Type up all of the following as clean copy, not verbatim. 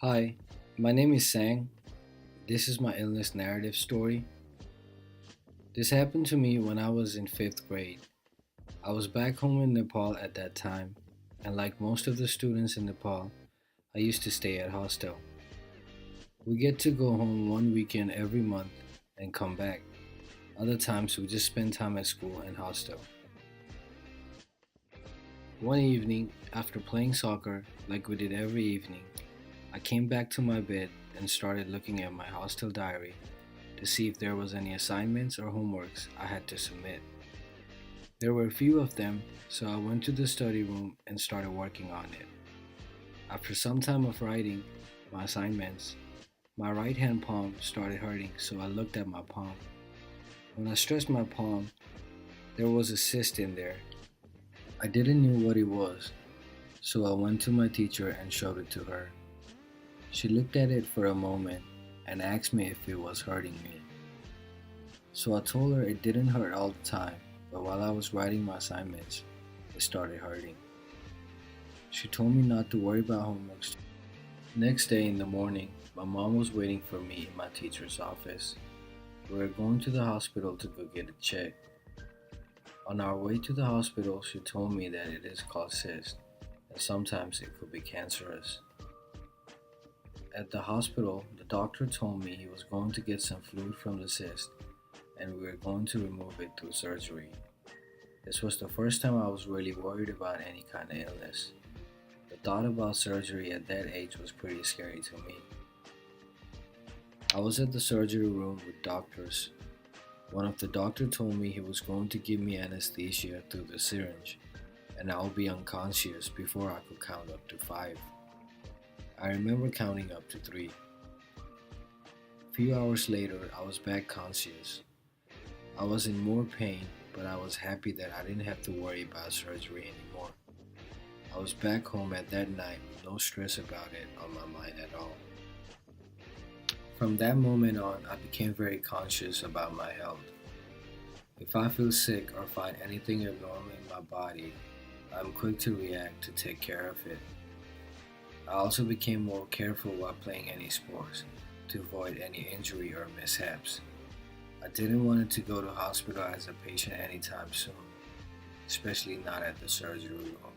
Hi, my name is Sang. This is my illness narrative story. This happened to me when I was in 5th grade. I was back home in Nepal at that time, and like most of the students in Nepal, I used to stay at hostel. We get to go home one weekend every month and come back. Other times we just spend time at school and hostel. One evening, after playing soccer like we did every evening, I came back to my bed and started looking at my hostel diary to see if there was any assignments or homeworks I had to submit. There were a few of them, so I went to the study room and started working on it. After some time of writing my assignments, my right hand palm started hurting, so I looked at my palm. When I stretched my palm, there was a cyst in there. I didn't know what it was, so I went to my teacher and showed it to her. She looked at it for a moment and asked me if it was hurting me. So I told her it didn't hurt all the time, but while I was writing my assignments, it started hurting. She told me not to worry about homeworks. Next day in the morning, my mom was waiting for me in my teacher's office. We were going to the hospital to go get it checked. On our way to the hospital, she told me that it is called cyst, and sometimes it could be cancerous. At the hospital, the doctor told me he was going to get some fluid from the cyst and we were going to remove it through surgery. This was the first time I was really worried about any kind of illness. The thought about surgery at that age was pretty scary to me. I was at the surgery room with doctors. One of the doctors told me he was going to give me anesthesia through the syringe and I would be unconscious before I could count up to 5. I remember counting up to 3. A few hours later, I was back conscious. I was in more pain, but I was happy that I didn't have to worry about surgery anymore. I was back home at that night with no stress about it on my mind at all. From that moment on, I became very conscious about my health. If I feel sick or find anything abnormal in my body, I'm quick to react to take care of it. I also became more careful while playing any sports to avoid any injury or mishaps. I didn't want to go to hospital as a patient anytime soon, especially not at the surgery room.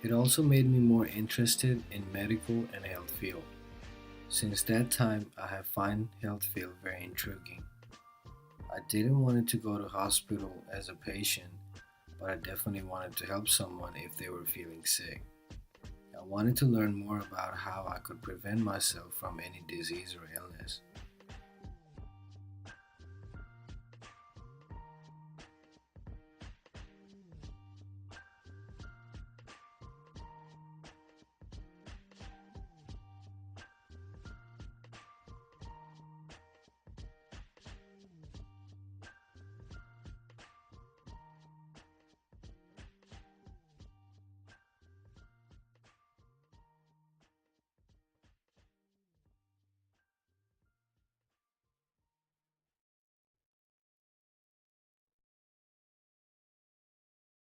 It also made me more interested in medical and health field. Since that time, I have found health field very intriguing. I didn't want to go to hospital as a patient, but I definitely wanted to help someone if they were feeling sick. I wanted to learn more about how I could prevent myself from any disease or illness.